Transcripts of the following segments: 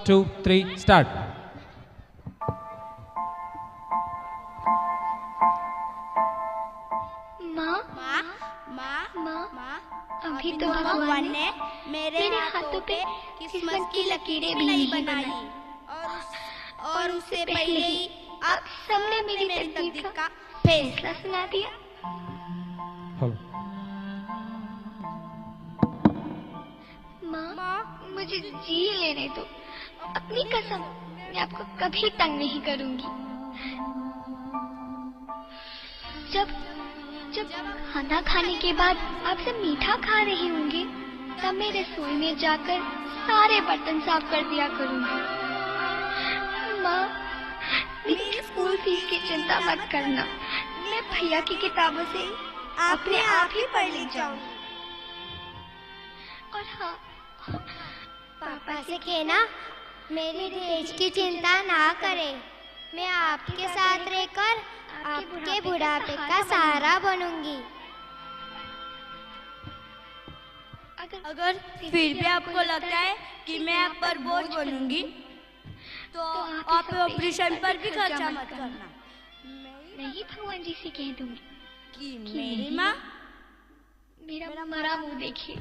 2, 3, start. माँ माँ माँ माँ माँ अभी तो भगवान ने मेरे हाथों पे किस्मत की लकीरें भी नहीं बनाई और उससे पहले ही आप सबने मेरी तकदीर का फैसला सुना दिया। Follow. माँ मुझे जी लेने दो, अपनी कसम मैं आपको कभी तंग नहीं करूंगी। जब जब खाना खाने के बाद आप सब मीठा खा रहे होंगे तब मैं रसोई में जाकर सारे बर्तन साफ कर दिया करूंगी। माँ मेरी स्कूल फीस की चिंता मत करना, मैं भैया की किताबों से अपने आप ही पढ़ ले जाऊंगी। और हाँ, पापा से कहना मेरी दहेज की चिंता ना करे, मैं आपके साथ रहकर आपके बुढ़ापे का सहारा बनूंगी। अगर फिर भी आपको लगता है कि मैं आप पर बोझ बनूंगी तो आप ऑपरेशन पर भी खर्चा मत करना। मैं ही भगवान जी से कह दूंगी कि मेरी माँ मेरा मरा मुंह देखिए।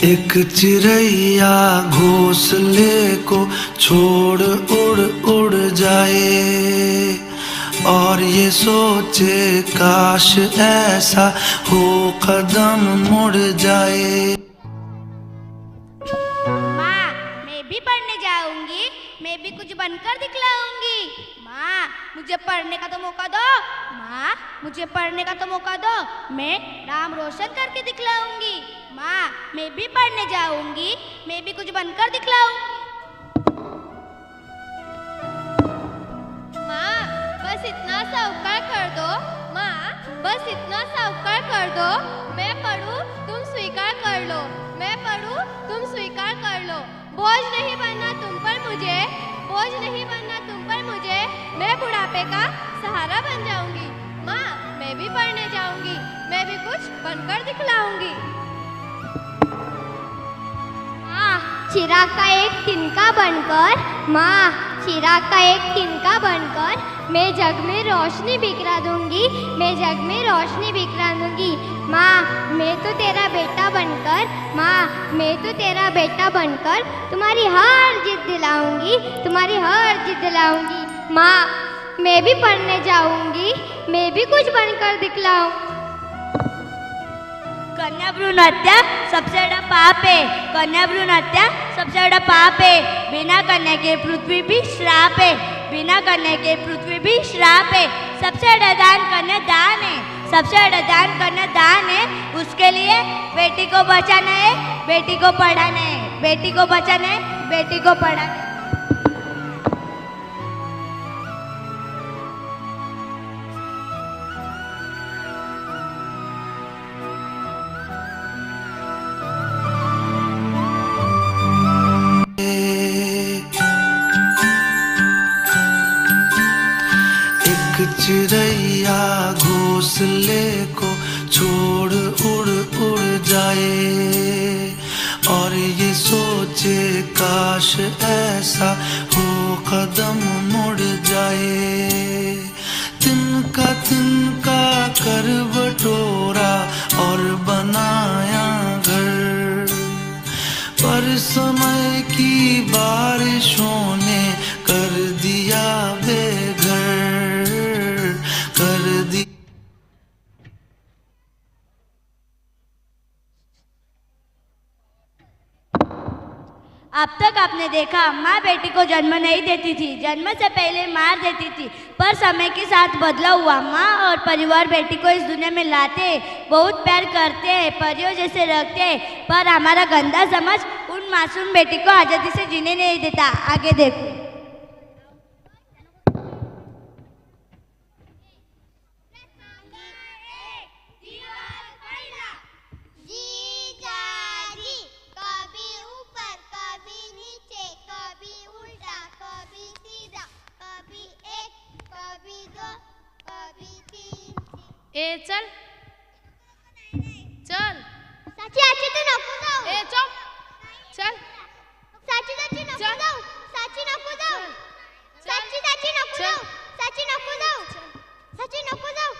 एक चिड़ैया घोंसले को छोड़ उड़ उड़ जाए और ये सोचे काश ऐसा हो कदम मुड़ जाए। माँ मैं भी पढ़ने जाऊंगी, मैं भी कुछ बनकर दिखलाऊंगी। माँ मुझे पढ़ने का तो मौका दो, माँ मुझे पढ़ने का तो मौका दो, मैं नाम रोशन करके दिखलाऊंगी। माँ मैं भी पढ़ने जाऊंगी, मैं भी कुछ बनकर दिखलाऊंगी। माँ बस इतना सा उपकार कर दो, माँ बस इतना सा उपकार कर दो, मैं पढ़ूं तुम स्वीकार कर लो, मैं पढ़ूं तुम स्वीकार कर लो। बोझ नहीं बनना तुम पर मुझे, बोझ नहीं बनना तुम पर मुझे, मैं बुढ़ापे का सहारा बन जाऊंगी। माँ मैं भी पढ़ने जाऊंगी, मैं भी कुछ बनकर दिखलाऊंगी। चिराग का एक तिनका बनकर, माँ चिराग का एक तिनका बनकर मैं जग में रोशनी बिखरा दूंगी, मैं जग में रोशनी बिखरा दूंगी। माँ मैं तो तेरा बेटा बनकर, माँ मैं तो तेरा बेटा बनकर तुम्हारी हर जिद दिलाऊंगी, तुम्हारी हर जिद दिलाऊंगी। माँ मैं भी पढ़ने जाऊंगी, मैं भी कुछ बनकर दिखलाऊं। कन्या भ्रूण हत्या सबसे बड़ा पाप है, कन्या भ्रूण हत्या सबसे बड़ा पाप है। बिना कन्या के पृथ्वी भी श्राप है, बिना कन्या के पृथ्वी भी श्राप है। सबसे बड़ा दान कन्या दान है, सबसे बड़ा दान कन्या दान है। उसके लिए बेटी को बचाना है, बेटी को पढ़ाना है, बेटी को बचाना है, बेटी को पढ़ाना है। चिड़ैया घोंसले को छोड़ उड़ उड़ जाए और ये सोचे काश ऐसा हो कदम मुड़ जाए। तिनका तिनका कर बटोरा और बनाया घर, पर समय की बारिशों ने कर दिया बेघर, कर दी। अब तक आपने देखा माँ बेटी को जन्म नहीं देती थी, जन्म से पहले मार देती थी, पर समय के साथ बदलाव हुआ। माँ और परिवार बेटी को इस दुनिया में लाते, बहुत प्यार करते हैं, परियों जैसे रखते हैं, पर हमारा गंदा समझ उन मासूम बेटी को आज़ादी से जीने नहीं देता। आगे देखो। ए चल चल. साची आजी तू नको जाऊ. ए चुप. चल. साची साची नको चल. जाऊ. साची नको जाऊ. चल. साची साची नको चल. जाऊ. साची नको जाऊ. साची नको जाऊ.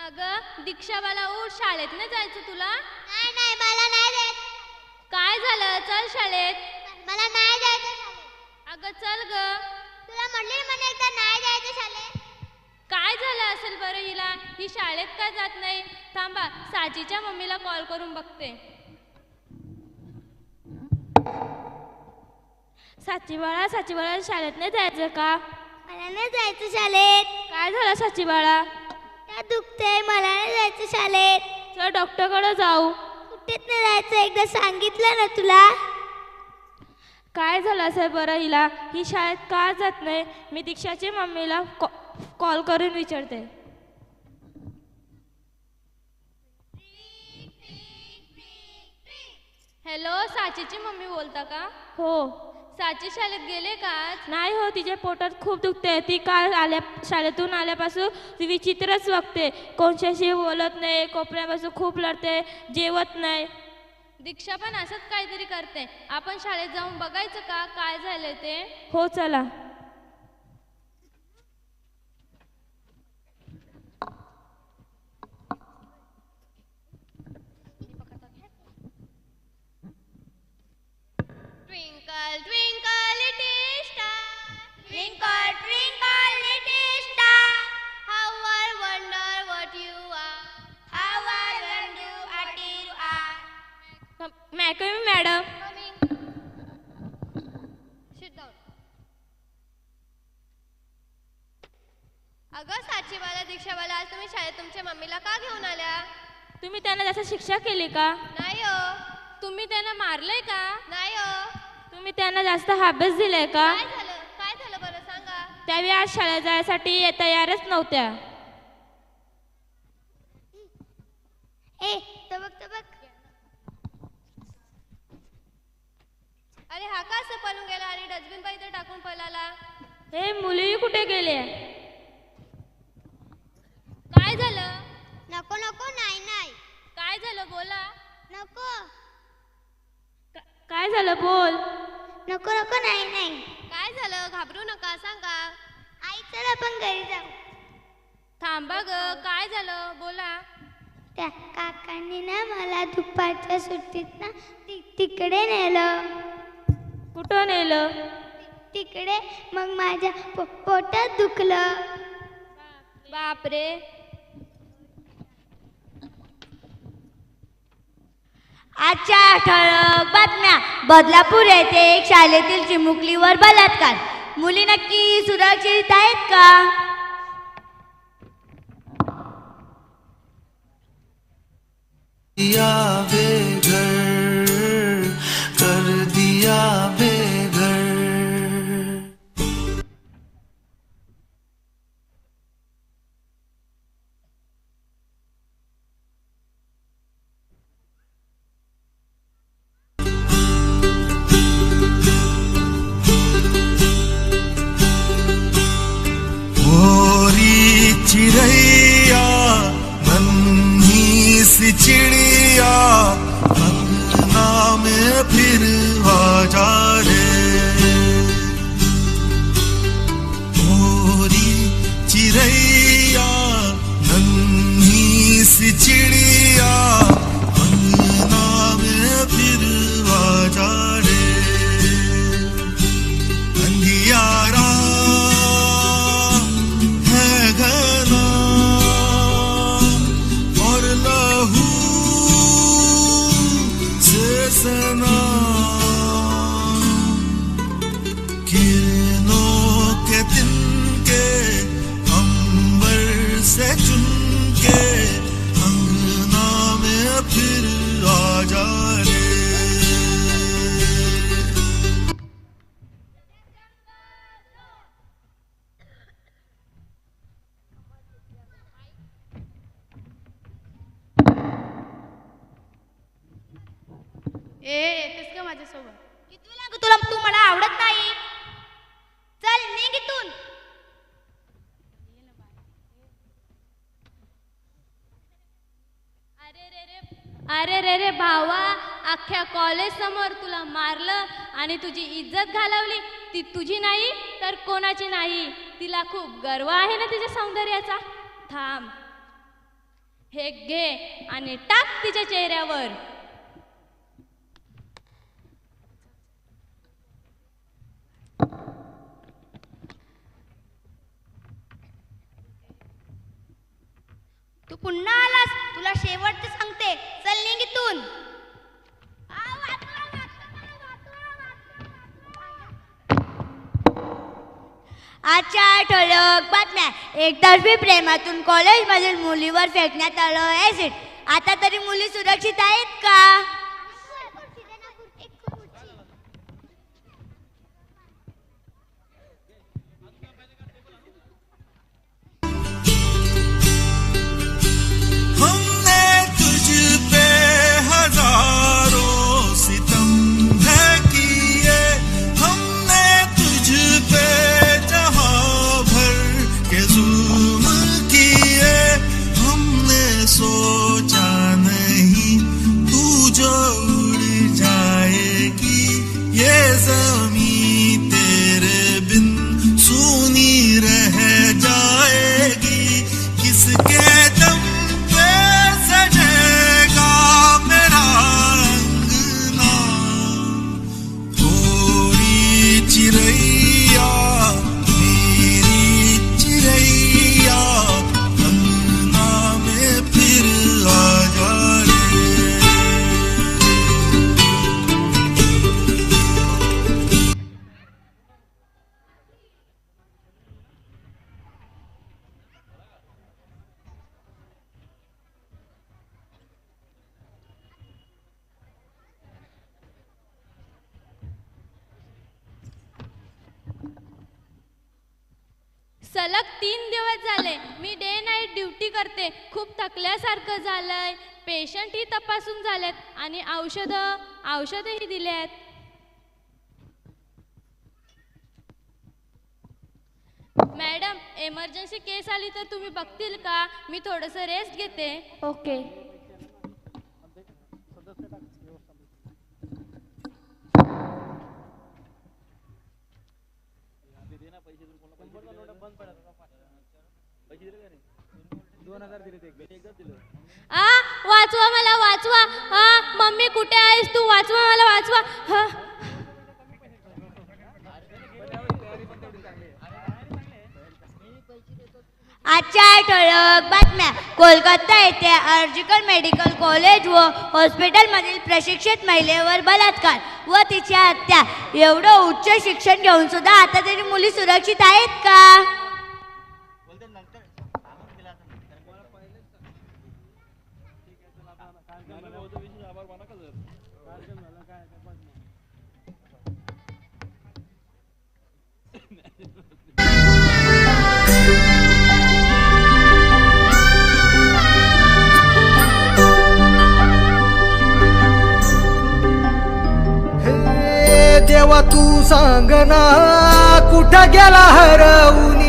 अगं दीक्षावाला उठ, शाळेत नाही जायचं तुला? नाही नाही मला नाही जायचं. काय झालं? चल शाळेत. मला नाही जायचं शाळेत. अगं चल ग. तुला म्हटले मला एकदा नाही जायचं शाळेत. काय झालं असेल बरं हिला? ही शाळेत का जात नाही? थांबा, साचीच्या मम्मीला कॉल करून बघते. साची बाळा शाळेत नाही जायचं का? मला नाही जायचं शाळेत. काय झालं साची बाळा? त्या दुखते मला नाही जायचं शाळेत. चल डॉक्टरकडे जाऊ. कुठेच नाही जायचं, एकदा सांगितलं ना तुला. काय झालं असेल बरं हिला? ही शाळेत का जात नाही? मी दीक्षाची मम्मीला कॉल करून विचारते. हॅलो, साचीची मम्मी बोलता का? हो. साची शाळेत गेले का आज? नाही हो, तिच्या पोटात खूप दुखते. ती काल शाळेतून आल्यापासून ती विचित्रच वागते. कोणच्याशी बोलत नाही, कोपऱ्यापासून खूप लढते, जेवत नाही. दीक्षा पण असंच काहीतरी करते. आपण शाळेत जाऊन बघायचं का काय झालंय ते? हो चला. Twinkle, twinkle, little star. Twinkle, twinkle, little star. How I wonder what you are. How I wonder what you are. Madam. Sit down. अगं साचीवाला, दीक्षावाला, आज तुम्ही शाळेत तुमच्या मम्मीला का घेऊन आल्या? तुम्ही त्यांना जास्त शिक्षा केली का? नाही हो. तुम्ही त्यांना मारलंय का? नाही हो. तुम्ही त्यांना जास्त अभ्यास दिलाय का? काय झालं बरं सांगा. त्यावेळी आज शाळेत जायसाठी तयारच नव्हत्या. ए तो बघ. अरे हा का असं पळून गेला आणि डस्टबिन पण इथे टाकून पळाला? हे मुली कुठे गेले? काय झालं? नको नको नाही नाही. काय झालं बोला. नको काय झालं बोल. नको नको नाही नाही. काय झालं? घाबरू नका, सांगा. आई चल आपण घरी जाऊ. थांबा ग, काय झालं बोला. त्या काकांनी ना मला दुपारच्या सुट्टीत ना तिकडे नेलं. कुठं नेलं? तिकडे. मग माझ्या पोटात दुखलं. बापरे. आजच्या ठळक बातम्या. बदलापूर येथे एक शाळेतील चिमुकलीवर बलात्कार. मुली नक्की सुरक्षित आहेत का? दिया बेघर कर दिया बेघर. चिड़ैया नन्ही सी चिड़िया येतेस का माझ्यासोबत? किती लागू तुला, तू मला आवडत नाही. चल निघ इथून. अरे रे रे भावा, अख्ख्या कॉलेज समोर तुला मारलं आणि तुझी इज्जत घालवली. ती तुझी नाही तर कोणाची नाही. तिला खूप गर्व आहे ना तिच्या सौंदर्याचा. थांब, हे घे आणि टाक तिच्या चेहऱ्यावर. तू पुन्हा आलास, तुला शेवटचं सांगते. चल निघ इथून. आजच्या ठळक बातम्या. एकतर्फी प्रेमातून कॉलेजमधील मुलीवर फेकण्यात आलं ॲसिड. आता तरी मुली सुरक्षित आहेत का? हमने तुझ पे हजारों सितम है किए, हमने तुझ पे जहां भर के जुल्म किए, हमने सोचा नहीं तू जो उड़ जाएगी, ये ज़मीं तेरे बिन सूनी रह जाएगी. किसके दम पे सजेगा मेरा अंगना, थोड़ी चिड़ैया मेरी चिड़ैया, अंगना में फिर आ जा रे. सलग 3 दिवस झाले मी डे नाईट ड्युटी करते. खूप थकल्यासारखं झालंय. पेशंटही तपासून झालेत आणि औषधही दिले आहेत. मॅडम, एमर्जन्सी केस आली तर तुम्ही बघतील का? मी थोडंसं रेस्ट घेते. ओके. वाचवा मला, वाचवा. हा मम्मी, कुठे आहेस तू? वाचवा मला, वाचवा. हा. आजच्या ठळक बातम्या. कोलकाता येथे अर्जिकल मेडिकल कॉलेज व हॉस्पिटलमधील प्रशिक्षित महिलेवर बलात्कार व तिची हत्या. एवढं उच्च शिक्षण घेऊन सुद्धा आता तरी मुली सुरक्षित आहेत का? देवा तू सांग ना, कुठं गेला हरवूनी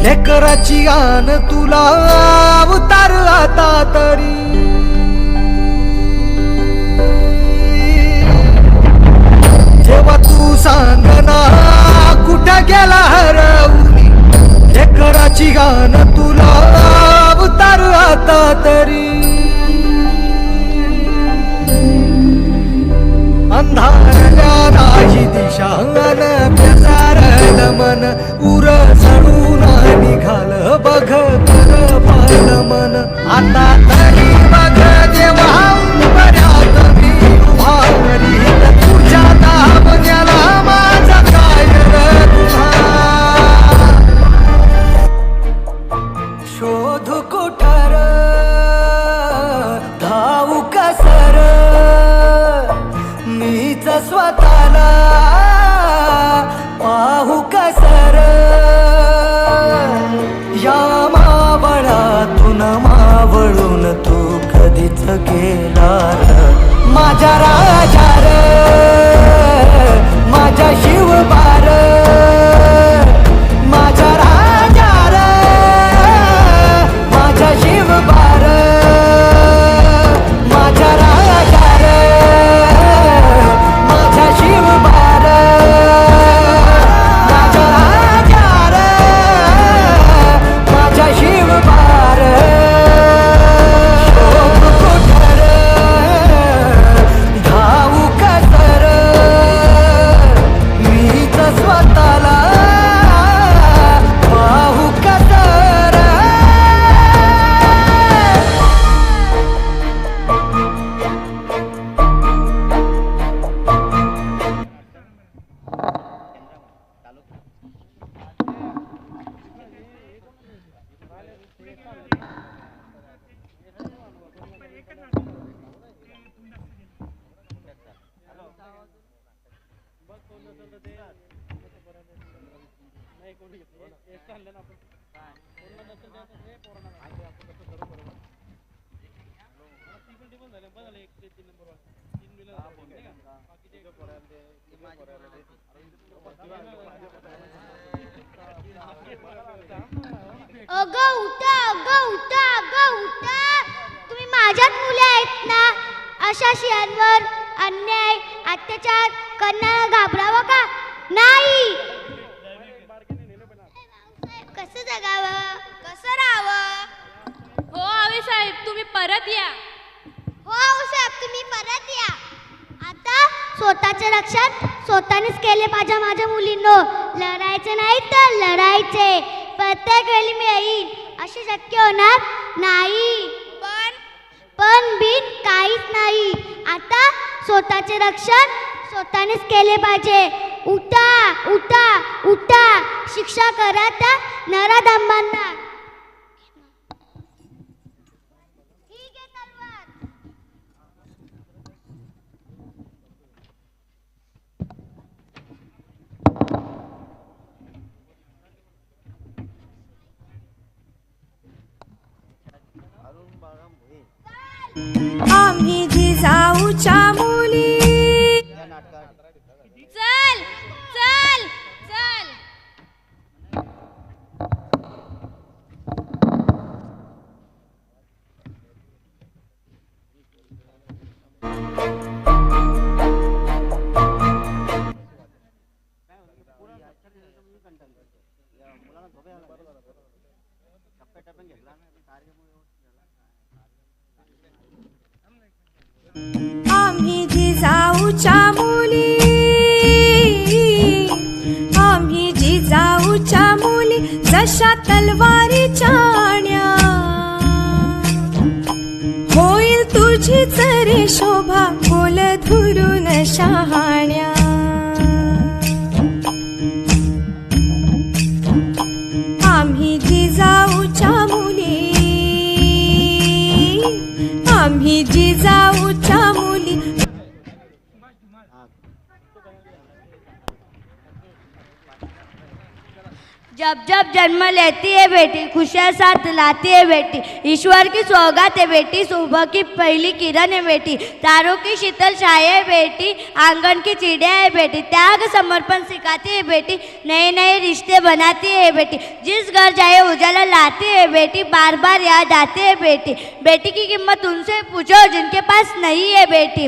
लेकराची आन तुला उतार आता तरी. देवा तू सांग ना, कुठं गेला हरवूनी लेकराची आन तुला उतार आता तरी. अंधारल्या नाही दिशा अन प्रसारलं मन, उर चढून निघाल बघ कर पाल मन. आता तरी बघ देवा बऱ्यात मी उभा करीत तुझ्या दाबण्याला माझा काय तुझा. शोध कुठार धावू कसर मीच स्वतःला पाहू कसर. या मावळातून मावळून तू कधी कधीच गेला र माझ्या राजा र माझ्या शिवबार माझ्या राजा र माझ्या शिवबार माझ्या राजा र माझ्या शिवबार माझ्या राजा र माझ्या शिवबार शोभ कुठर धावू कसर मीच स्वतःला पाहू कसर अगं उठा अगं उठा अगं उठा तुम्ही माझ्याच मुले आहेत ना अशा शियांवर अन्याय अत्याचार करण्याला घाबरावं का नाही कसं जगावं कसं राहावं हो आवे साहेब तुम्ही परत या हो साहेब तुम्ही परत या आता स्वतःचे रक्षण स्वतःनेच केले पाहिजे माझ्या मुलींनो लढायचे नाही तर लढायचे प्रत्येक वेळी मी येईन असे शक्य होणार नाही पण बिन काहीच नाही आता स्वतःचे रक्षण स्वतःनेच केले पाहिजे उठा उठा उठा शिक्षा करा त्या नराधमांना ठीक आहे तलवार आम्ही जिजाऊच्या मुली चल चल चल आम्ही जिजाऊच्या मुली आम्ही जिजाऊच्या मुली जशा तलवारीच्या आण्या होईल तुझीच रे शोभा बोल धुरून शहाण्या आम्ही जिजाऊच्या मुली आम्ही जिजाऊच्या मुली जब जब जन्म लेती है बेटी खुशियाँ साथ लाती है बेटी ईश्वर की सौगात है बेटी सुबह की पहली किरण है बेटी तारों की शीतल छाया है बेटी आंगन की चिड़िया है बेटी त्याग समर्पण सिखाती है बेटी नए नए रिश्ते बनाती है बेटी जिस घर जाए उजाला लाती है बेटी बार बार याद आती है बेटी बेटी की कीमत उनसे पूछो जिनके पास नहीं है बेटी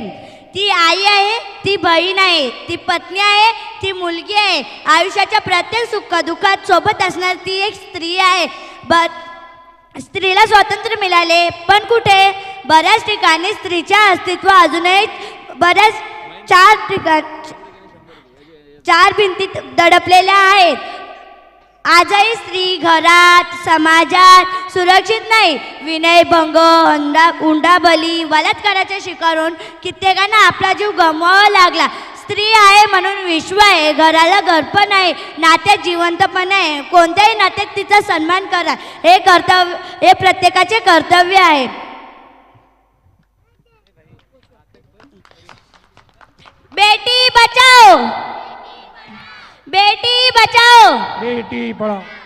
ती आई आहे ती बहीण आहे ती पत्नी आहे ती मुलगी आहे आयुष्याच्या प्रत्येक सुख दुःखात सोबत असणारी ती एक स्त्री आहे स्त्रीला स्वातंत्र्य मिळाले पण कुठे बऱ्याच ठिकाणी स्त्रीचे अस्तित्व अजूनही बऱ्याच चार भिंतीत दडपलेल्या आहेत आजही स्त्री घरात समाजात सुरक्षित नाही विनयभंग हुंडाबळी बलात्काराच्या शिकार होऊन कित्येकांना आपला जीव गमवावा लागला स्त्री आहे म्हणून विश्व आहे घराला घरपण आहे नात्यात जिवंतपण आहे कोणत्याही नात्यात तिचा सन्मान करा हे प्रत्येकाचे कर्तव्य आहे बेटी बचाओ बेटी बचाओ बेटी पढ़ाओ